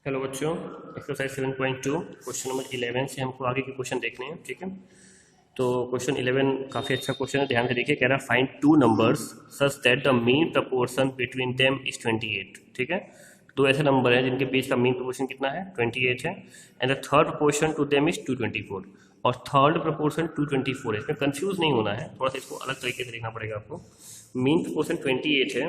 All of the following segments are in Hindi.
हेलो बच्चों, एक्सरसाइज 7.2 क्वेश्चन नंबर 11 से हमको आगे के क्वेश्चन देखने हैं। ठीक है, तो क्वेश्चन 11 काफ़ी अच्छा क्वेश्चन है, ध्यान से देखिए। कह रहा है find two numbers such that the mean proportion between them is 28। ठीक है, दो ऐसे नंबर हैं जिनके बीच का मीन प्रपोर्शन कितना है, 28 है। And the third proportion to them is 224, और थर्ड प्रपोर्शन 224 है। इसमें कंफ्यूज नहीं होना है, थोड़ा सा इसको अलग तरीके से देखना पड़ेगा आपको। मीन प्रपोर्शन 28 है,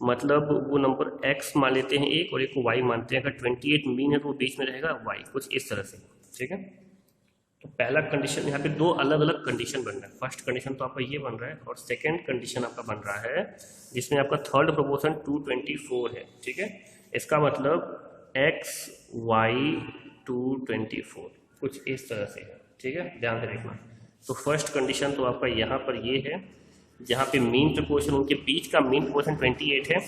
मतलब वो नंबर x मान लेते हैं एक और एक को y मानते हैं। अगर 28 मीन है तो वो बीच में रहेगा y, कुछ इस तरह से। ठीक है, तो पहला कंडीशन, यहाँ पे दो अलग अलग कंडीशन बन रहा है। फर्स्ट कंडीशन तो आपका ये बन रहा है, और सेकंड कंडीशन आपका बन रहा है जिसमें आपका थर्ड प्रोपोर्शन 224 है। ठीक है, इसका मतलब x y 224 कुछ इस तरह से है। ठीक है, ध्यान से देखना। तो फर्स्ट कंडीशन तो आपका यहाँ पर ये है, जहाँ पे मीन प्रपोर्शन, उनके बीच का मीन प्रपोर्शन 28 है।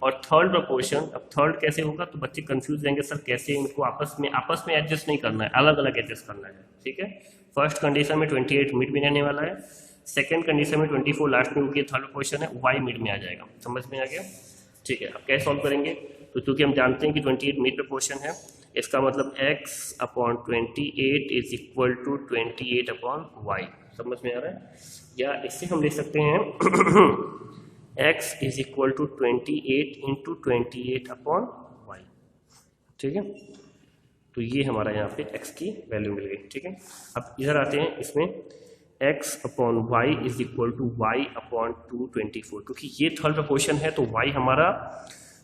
और थर्ड प्रपोर्शन, अब थर्ड कैसे होगा तो बच्चे कंफ्यूज रहेंगे, सर कैसे इनको आपस में एडजस्ट नहीं करना है, अलग अलग एडजस्ट करना है। ठीक है, फर्स्ट कंडीशन में 28 मिड में रहने वाला है, सेकंड कंडीशन में 24 लास्ट में, उनकी थर्ड प्रपोर्शन है, y मिड में आ जाएगा। समझ में आ गया? ठीक है, अब कैसे सॉल्व करेंगे? तो चूंकि हम जानते हैं कि 28 मिड प्रपोर्शन है, इसका मतलब x upon 28 is equal to 28 upon y. समझ में आ रहा है? या इससे हम लिख सकते हैं x is equal to 28 into 28 upon y. ठीक है, तो ये हमारा यहाँ पे x की वैल्यू मिल गई। ठीक है, अब इधर आते हैं, इसमें x upon y is equal to y upon 224, क्योंकि ये थर्ड प्रपोर्शन है तो y हमारा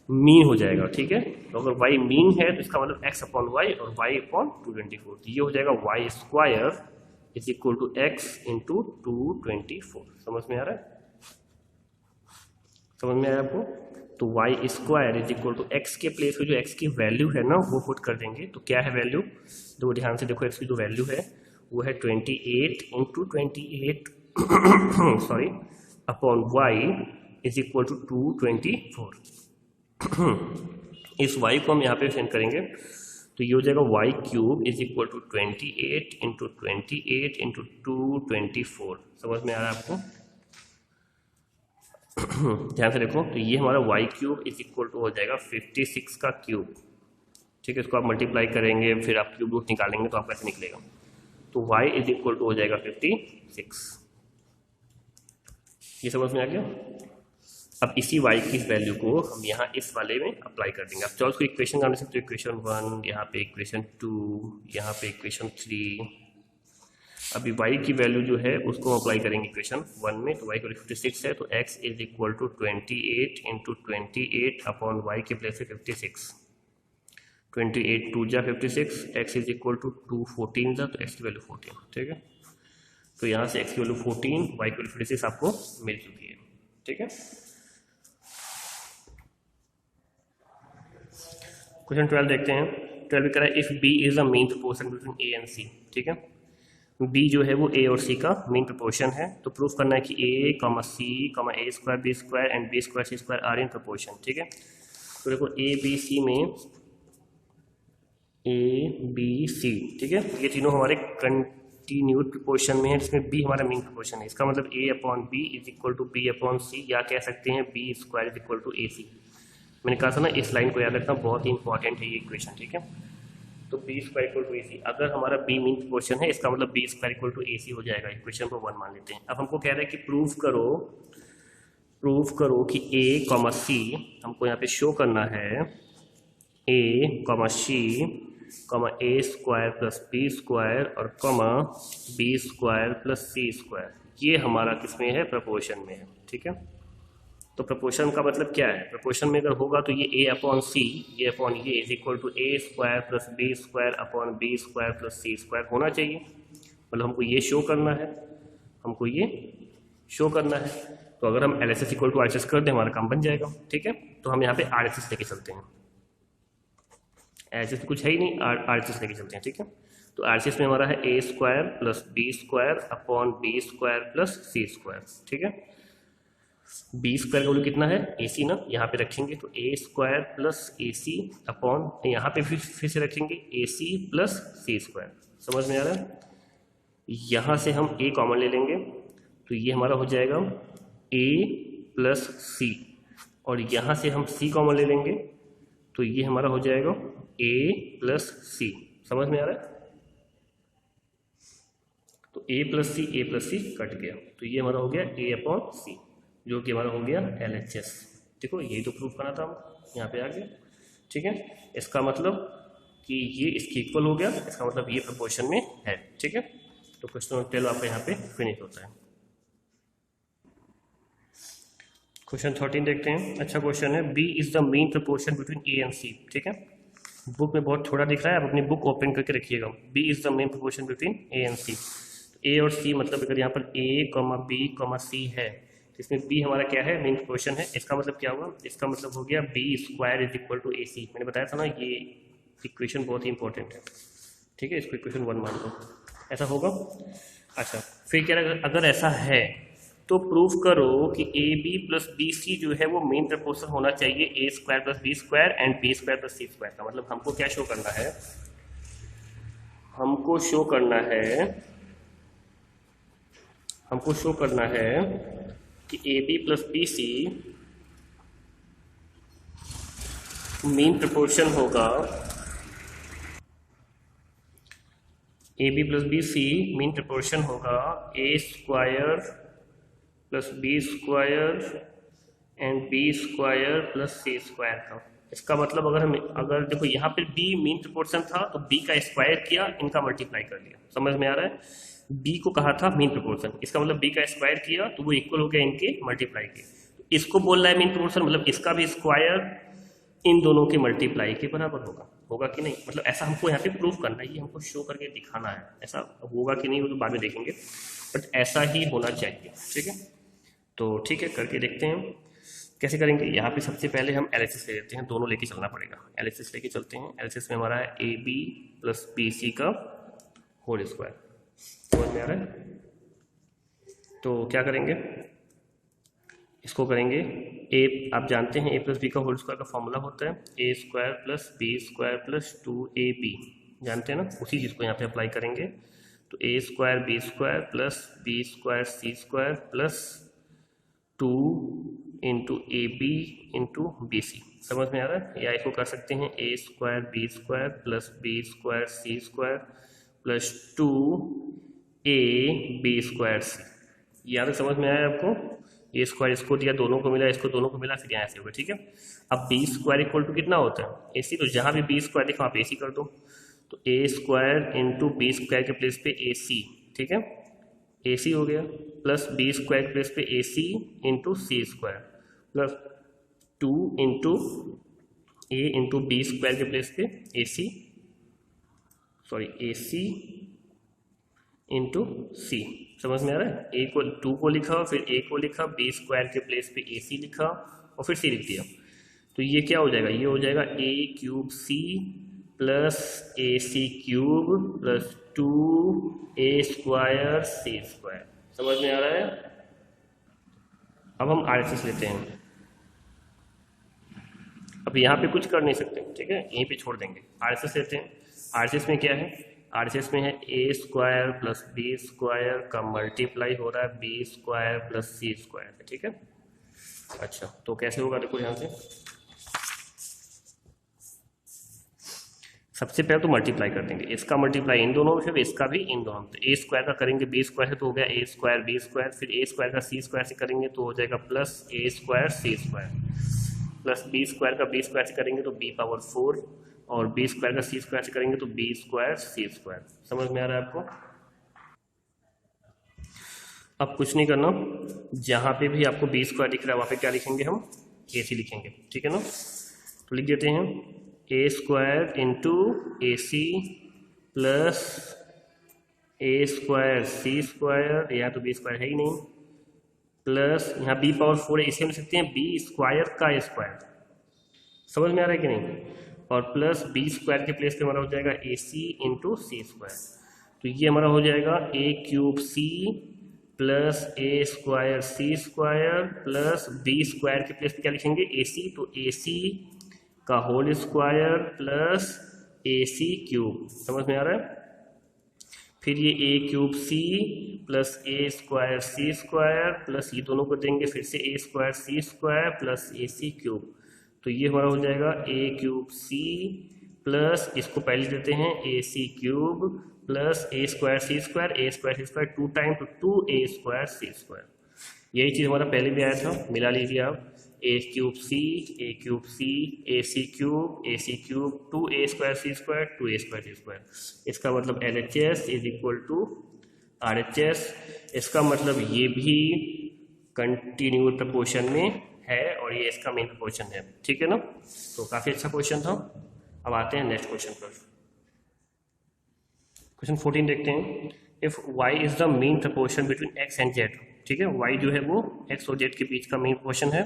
मीन हो जाएगा। ठीक है, तो अगर y मीन है तो इसका मतलब x अपॉन वाई और y अपॉन 224, तो ये हो जाएगा Y square is equal to x into 224। समझ में आ रहा है? समझ में आया आपको? तो y square is equal to x के प्लेस पे जो एक्स की वैल्यू है ना वो पुट कर देंगे। तो क्या है वैल्यू, तो ध्यान से देखो, एक्स की जो वैल्यू है वो है 28 into 28 sorry upon y is equal to 224। इस वाई को हम यहाँ पे सेंड करेंगे तो ये हो जाएगा y cube is equal to 28 into 28 into 224। समझ में आ रहा है आपको? ध्यान से देखो, तो ये हमारा y cube is equal to हो जाएगा 56 का क्यूब। ठीक है, इसको आप मल्टीप्लाई करेंगे, फिर आप क्यूब रूट निकालेंगे तो आपका ऐसे निकलेगा। तो y इज इक्वल टू हो जाएगा 56। ये समझ में आ गया? अब इसी y की वैल्यू को हम यहाँ इस वाले में अप्लाई कर देंगे। आप चाहो उसको इक्वेशन डाल सकते हो, इक्वेशन 1, यहाँ पे इक्वेशन 2, यहाँ पे इक्वेशन 3। अभी y की वैल्यू जो है उसको हम अप्लाई करेंगे इक्वेशन 1 में, तो y को 56 है, तो x is equal to 28 into 28 upon y के प्लेस है 56। 28 2 जा 56, x इज इक्वल टू 2 14 जा, तो x की वैल्यू 14। ठीक है, तो यहाँ से x की वैल्यू 14, y की वैल्यू 56 आपको मिल चुकी है। ठीक है, क्वेश्चन 12 देखते हैं। 12 कह रहा है if b is the mean proportion between a and c। ठीक है, b जो है वो a और c का मीन प्रपोर्शन है, तो प्रूफ करना है कि a, c, a square b square and b square c square are in proportion. ठीक है, तो देखो a b c में a b c, ठीक है, ये तीनों हमारे कंटिन्यूड प्रपोर्शन में है, जिसमें b हमारा मीन प्रपोर्शन है। इसका मतलब a upon b is equal to b upon c, या कह सकते हैं b square is equal to ac। मैंने कहा था ना, इस लाइन को याद रखना, बहुत ही इंपॉर्टेंट है ये इक्वेशन। ठीक है, तो b square equal to ac, अगर हमारा b मीन प्रपोर्शन है इसका मतलब b square equal to ac हो जाएगा। इक्वेशन को 1 मान लेते हैं। अब हमको कह रहा है कि प्रूव करो कि a, c, हमको यहाँ पे शो करना है a, c, a square plus b square और b square plus c square, ये हमारा किसमें है, प्रपोर्शन में है। ठीक है, तो प्रपोर्शन का मतलब क्या है, प्रपोर्शन में अगर होगा तो ये a अपॉन c, ये अपॉन ये is equal to a square plus b square upon b square plus c square होना चाहिए। मतलब हमको ये शो करना है, तो अगर हम LHS इक्वल टू RHS कर दें हमारा काम बन जाएगा। ठीक है, तो हम यहाँ पे RHS लेके चलते हैं, LHS कुछ है ही नहीं, RHS लेके चलते हैं। ठीक है, तो RHS में हमारा है a square plus b square upon b square plus c square. ठीक है, b स्क्वायर का वैल्यू कितना है, ac ना, यहाँ पे रखेंगे तो a square plus ac upon, यहाँ पे फिर से रखेंगे ac प्लस c स्क्वायर। समझ में आ रहा है? यहाँ से हम a कॉमन ले लेंगे तो ये हमारा हो जाएगा a प्लस c, और यहाँ से हम c कॉमन ले लेंगे तो ये हमारा हो जाएगा a प्लस सी। समझ में आ रहा है? तो a प्लस सी कट गया, तो ये हमारा हो गया a अपॉन सी, जो कि हमारा हो गया LHS। देखो यही तो प्रूफ करना था हम, यहाँ पे आ गया। ठीक है, इसका मतलब कि ये इसके इक्वल हो गया, इसका मतलब ये प्रोपोर्शन में है। ठीक है, तो क्वेश्चन नंबर 12 आपका यहाँ पे फिनिश होता है। क्वेश्चन 13 देखते हैं। अच्छा क्वेश्चन है, B is the mean proportion between A and C। ठीक है, बुक में बहुत थोड़ा दिख रहा है, आप अपनी बुक ओपन करके रखिएगा। B is the main proportion between A and C। A और C मतलब अगर यहाँ पर A, B, C है, तो इसमें B हमारा क्या है, मेन प्रोपोर्शन है। इसका मतलब क्या हुआ, इसका मतलब हो गया B square is equal to AC। मैंने बताया था ना, ये इक्वेशन बहुत ही इंपॉर्टेंट है। ठीक है, इसको इक्वेशन 1 मान लो, ऐसा होगा। अच्छा, फिर क्या, अगर ऐसा है तो प्रूफ करो कि AB प्लस BC जो है वो मेन प्रोपोर्शन होना चाहिए A square plus B square and B square plus C square का। मतलब हमको क्या शो करना है, हमको शो करना है कि AB plus BC main proportion होगा, AB plus BC main proportion होगा A square plus B square and B square plus C square का। इसका मतलब अगर देखो यहाँ पे B मीन प्रोपोर्शन था तो B का स्क्वायर किया, इनका मल्टीप्लाई कर लिया। समझ में आ रहा है? B को कहा था मीन प्रोपोर्शन, इसका मतलब B का स्क्वायर किया तो वो इक्वल हो गया इनके मल्टीप्लाई के। इसको बोल रहा है मीन प्रोपोर्शन, मतलब इसका भी स्क्वायर इन दोनों के मल्टीप्लाई के बराबर होगा कि नहीं? मतलब ऐसा हमको यहाँ पे प्रूफ करना है, ये हमको शो करके दिखाना है। ऐसा होगा कि नहीं वो तो बाद में देखेंगे, बट ऐसा ही होना चाहिए। ठीक है, तो ठीक है, करके देखते हैं कैसे करेंगे। यहाँ पे सबसे पहले हम LHS ले लेते हैं, दोनों लेके चलना पड़ेगा। LHS लेके चलते हैं। LHS में हमारा है AB प्लस BC का होल स्क्वायर। समझ में आ रहा है? तो क्या करेंगे, इसको करेंगे आप जानते हैं A प्लस B का होल स्क्वायर का फॉर्मूला होता है A square plus B square plus 2AB। जानते हैं ना, उसी चीज़ को यहाँ पे अप्लाई करेंगे। तो A square B square plus B square C square plus 2 into AB into BC। समझ में आ रहा है? या इसको कर सकते हैं A square B square plus B square C square plus 2AB square C। यहाँ तक समझ में आया आपको? A स्क्वायर इसको दिया, दोनों को मिला, इसको दोनों को मिला, फिर यहाँ से होगा। ठीक है, अब B स्क्वायर इक्वल टू कितना होता है AC, तो जहाँ भी B स्क्वायर देखो आप AC कर दो, तो A square into B square के प्लेस पे AC। ठीक है, AC हो गया, प्लस B स्क्वायर के प्लेस पे AC into C square plus 2 into A into B square के प्लेस पे AC इंटू C। समझ में आ रहा है? A को 2 को लिखा, फिर A को लिखा, B स्क्वायर के प्लेस पे AC लिखा और फिर C लिख दिया। तो ये क्या हो जाएगा, ये हो जाएगा A cube C plus AC cube plus 2A square C square. समझ में आ रहा है? अब हम RHS लेते हैं। अब यहाँ पे कुछ कर नहीं सकते, ठीक है, यहीं पे छोड़ देंगे। RHS लेते हैं। RHS में क्या है, RHS में है A square plus B square का मल्टीप्लाई हो रहा है B square plus C square. ठीक है, अच्छा तो कैसे होगा, देखो यहाँ से सबसे पहले तो मल्टीप्लाई कर देंगे, इसका मल्टीप्लाई इन दोनों में, फिर इसका भी इन दोनों में। तो A स्क्वायर का करेंगे B स्क्वायर से तो हो गया A स्क्वायर B स्क्वायर, फिर A स्क्वायर का C स्क्वायर से करेंगे तो हो जाएगा plus A square C square, plus B square का B स्क्वायर से करेंगे तो B पावर 4, और B स्क्वायर का C स्क्वायर से करेंगे तो B स्क्वायर C स्क्वायर। समझ में आ रहा है आपको? अब कुछ नहीं करना, जहाँ पे भी आपको B स्क्वायर दिख रहा है वहाँ पे क्या लिखेंगे, हम AC लिखेंगे। ठीक है ना, तो लिख देते हैं A square into AC plus A square C square, या तो B स्क्वायर है ही नहीं, प्लस यहाँ B पावर 4 है, इसे हम लिख सकते हैं B स्क्वायर का स्क्वायर। समझ में आ रहा है कि नहीं? और प्लस B स्क्वायर के प्लेस पे हमारा हो जाएगा AC इंटू C स्क्वायर। तो ये हमारा हो जाएगा A cube C plus A square C square plus B square के प्लेस पे क्या लिखेंगे AC, तो AC का whole square plus AC cube. समझ में आ रहा है? फिर ये A cube C plus A square C square plus ये दोनों को देंगे फिर से A square C square plus AC cube. तो ये हमारा हो जाएगा ए क्यूब सी प्लस, इसको पहले देते हैं ए सी क्यूब प्लस ए स्क्वायर सी स्क्वायर 2 टाइम तो 2 ए स्क्वायर सी स्क्वायर। यही चीज़ हमारा पहले भी आया था, मिला लीजिए आप, A cube C A C cube 2 A square C square 2 A square C square. इसका मतलब LHS is equal to RHS। इसका मतलब ये भी कंटिन्यू प्रपोर्शन में है और ये इसका मेन प्रपोर्शन है, ठीक है ना। तो काफ़ी अच्छा क्वेश्चन था। अब आते हैं नेक्स्ट क्वेश्चन पर। क्वेश्चन 14 देखते हैं। If y is the main proportion between x and z, ठीक है, y जो है वो x और z के बीच का मेन प्रपोर्शन है,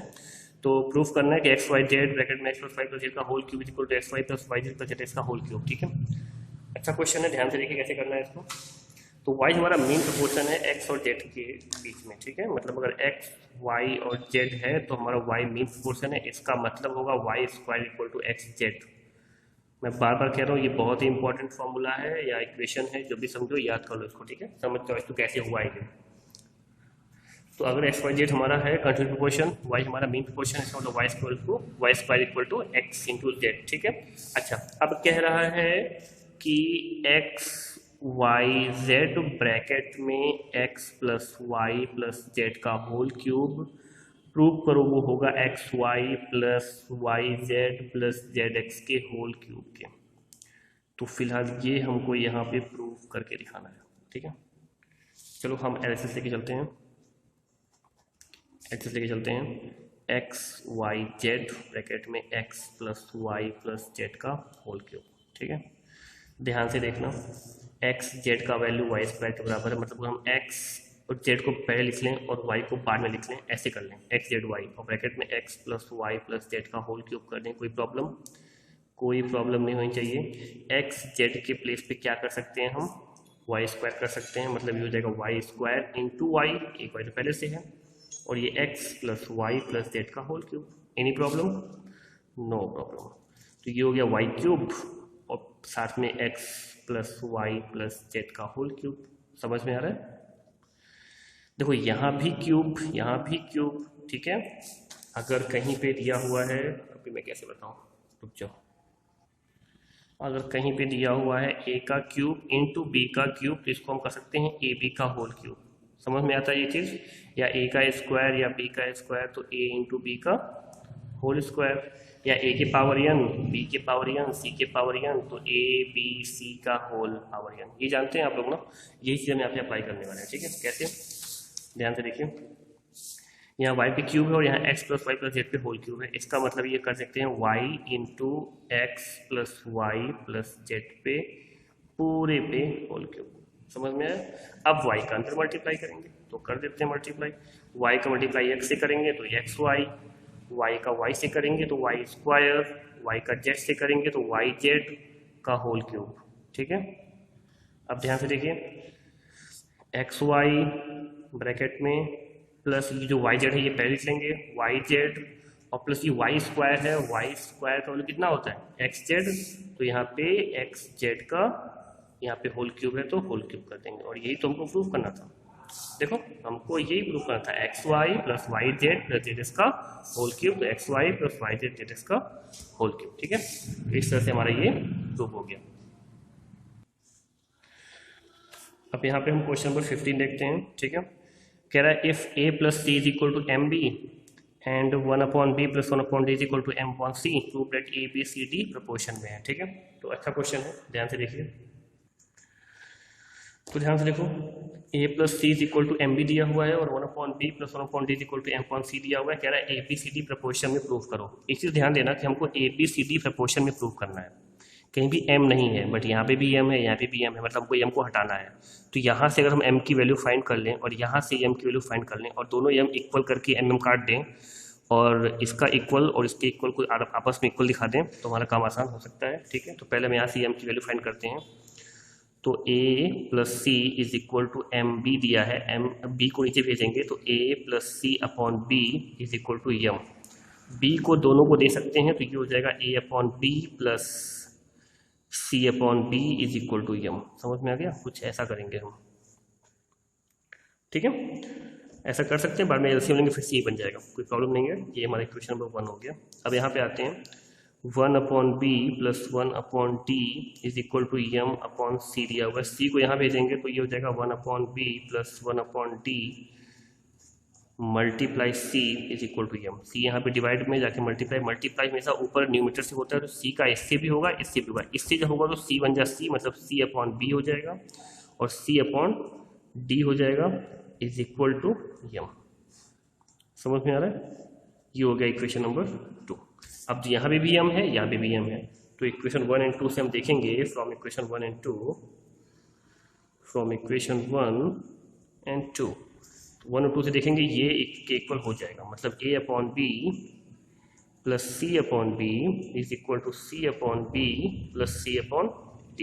तो प्रूफ करना है कि x y z ब्रैकेट में x plus y plus z का whole cube is equal to x y plus y z plus z का होल क्यूब, ठीक है। अच्छा क्वेश्चन है, ध्यान से देखिए कैसे करना है इसको। तो y हमारा मेन प्रपोर्शन है x और z के बीच में, ठीक है, मतलब अगर x y और z है तो हमारा y मेन प्रपोर्शन है, इसका मतलब होगा y square equal to X Z. मैं बार बार कह रहा हूँ ये बहुत ही इंपॉर्टेंट फॉर्मूला है या इक्वेशन है, जो भी समझो याद कर लो इसको, ठीक है, समझ जाओ इसको कैसे हुआ है। तो अगर एक्स वाई जेड हमारा है कंटिन्यू प्रोपोर्शन, वाई हमारा मेन प्रोपोर्शन है, इसका मतलब Y square equal to x into Z, ठीक है। अच्छा, अब कह रहा है कि एक्स वाई जेड ब्रैकेट में X plus Y plus Z का होल क्यूब प्रूव करो, वो होगा X Y plus Y Z plus Z X के होल क्यूब के। तो फिलहाल ये हमको यहाँ पे प्रूव करके दिखाना है, ठीक है। चलो हम एनालिसिस लेके चलते हैं, एक्स वाई जेड ब्रैकेट में X plus Y plus Z का होल क्यूब, ठीक है। ध्यान से देखना, एक्स जेड का वैल्यू वाई स्क्वायर के बराबर है, मतलब हम एक्स और जेड को पहले लिख लें और वाई को बाद में लिख लें, ऐसे कर लें, एक्स जेड वाई और ब्रैकेट में X plus Y plus Z का होल क्यूब कर दें। कोई प्रॉब्लम नहीं होनी चाहिए। एक्स जेड के प्लेस पे क्या कर सकते हैं हम, वाई स्क्वायर कर सकते हैं, मतलब ये हो जाएगा वाई स्क्वायर इंटू वाई, एक वाई तो पहले से है, और ये X plus Y plus Z का whole cube. Any problem? No problem. तो ये हो गया वाई क्यूब और साथ में X plus Y plus Z का होल क्यूब। समझ में आ रहा है? देखो यहाँ भी क्यूब, ठीक है। अगर कहीं पे दिया हुआ है, अभी मैं कैसे बताऊँ, रुक जाओ, अगर कहीं पे दिया हुआ है a का क्यूब इंटू बी का क्यूब, तो इसको हम कर सकते हैं ए बी का होल क्यूब। समझ में आता है ये चीज़? या a का स्क्वायर या b का स्क्वायर, तो a इंटू बी का होल स्क्वायर, या a के पावर n, b के पावर n, c के पावर n, तो a b c का होल पावर n। ये जानते हैं आप लोग ना, यही चीज़ हम यहाँ पे अप्लाई करने वाले हैं, ठीक है। कैसे? ध्यान से देखिए, यहाँ y पे क्यूब है और यहाँ x plus Y plus Z पे होल क्यूब है। इसका मतलब ये कर सकते हैं y into X plus Y plus Z पे पूरे पे होल क्यूब। समझ में आया? अब y का अंदर मल्टीप्लाई करेंगे तो कर देते हैं मल्टीप्लाई, y का मल्टीप्लाई x से करेंगे तो एक्स वाई, y का y से करेंगे तो वाई स्क्वायर, y का z से करेंगे तो वाई जेड का होल क्यूब, ठीक है। अब ध्यान से देखिए, एक्स वाई ब्रैकेट में प्लस ये जो वाई जेड है ये पहले लिख लेंगे, वाई जेड और प्लस ये वाई स्क्वायर है, वाई स्क्वायर का मतलब कितना होता है एक्स जेड, तो यहाँ पे एक्स जेड का यहाँ पे होल क्यूब है तो होल क्यूब कर देंगे। और यही तो हमको प्रूफ करना था, देखो हमको यही प्रूफ करना था, X Y plus Y Z plus Z X का होल क्यूब, तो X Y plus Y Z Z X का होल क्यूब, ठीक है। तो इस तरह से हमारा ये प्रूफ हो गया। अब यहाँ पे हम क्वेश्चन नंबर 15 देखते हैं, ठीक है। कह रहा है if a plus C is equal to M B and 1/b plus 1/d is equal to m/c, prove that a b c d proportion में है, ठीक है। तो अच्छा क्वेश्चन है, ध्यान से देखिए। तो ध्यान से देखो, a plus C is equal to M B दिया हुआ है और 1/b plus 1/d is equal to m/c दिया हुआ है। कह रहा है a b c d proportion में प्रूव करो। एक चीज़ ध्यान देना कि हमको a b c d proportion में प्रूव करना है, कहीं भी m नहीं है, बट यहाँ पे भी m है, यहाँ पे भी m है, मतलब हमको m को हटाना है। तो यहाँ से अगर हम m की वैल्यू फाइंड कर लें और यहाँ से m की वैल्यू फाइंड कर लें और दोनों m इक्वल करके m काट दें और इसका इक्वल और इसके इक्वल को आपस में इक्वल दिखा दें, तो हमारा काम आसान हो सकता है, ठीक है। तो पहले हम यहाँ से m की वैल्यू फाइंड करते हैं। तो a plus C is equal to M B दिया है, m b को नीचे भेजेंगे तो a plus C upon B is equal to m। b को दोनों को दे सकते हैं तो ये हो जाएगा a upon B plus C upon B is equal to M. समझ में आ गया? कुछ ऐसा करेंगे हम, ठीक है। ऐसा कर सकते हैं, बाद में एलसीएम लेंगे फिर सी बन जाएगा, कोई प्रॉब्लम नहीं है। ये हमारा इक्वेशन नंबर 1 हो गया। अब यहाँ पे आते हैं 1/b + 1/d is equal to m/c दिया हुआ है। सी को यहाँ भेजेंगे तो ये हो जाएगा 1/b + 1/d multiply C is equal to m। C यहाँ पे डिवाइड में जाके मल्टीप्लाई हमेशा ऊपर न्यूमरेटर से होता है, तो सी का इससे भी होगा इससे भी होगा। इससे जब होगा तो सी बन जाए सी, मतलब c/b हो जाएगा और c/d हो जाएगा इज इक्वल टू m। समझ में आ रहा है? ये हो गया इक्वेशन नंबर 2। अब यहाँ पे भी m है, यहाँ पे भी m है, तो इक्वेशन 1 एंड 2 से हम देखेंगे from equation 1 and 2, from equation 1 and 2, 1 और 2 से देखेंगे ये के इक्वल हो जाएगा, मतलब a/b + c/b is equal to c/b + c/d।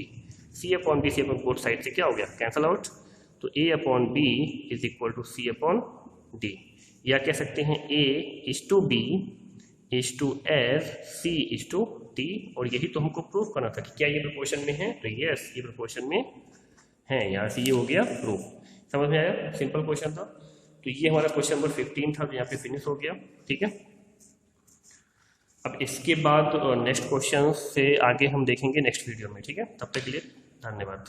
c/b से बोथ साइड से क्या हो गया, कैंसल आउट, तो a/b is equal to c/d। या कह सकते हैं a is to b is to s c is to d, और यही तो हमको प्रूफ करना था कि क्या ये प्रोपोर्शन में है, तो यस ये प्रोपोर्शन में है। यहाँ से ये हो गया प्रूफ। समझ में आया? सिंपल क्वेश्चन था। तो ये हमारा क्वेश्चन नंबर 15 था, तो यहाँ पे फिनिश हो गया। ठीक है, अब इसके बाद नेक्स्ट क्वेश्चन से आगे हम देखेंगे नेक्स्ट वीडियो में। ठीक है, तब तक के लिए धन्यवाद।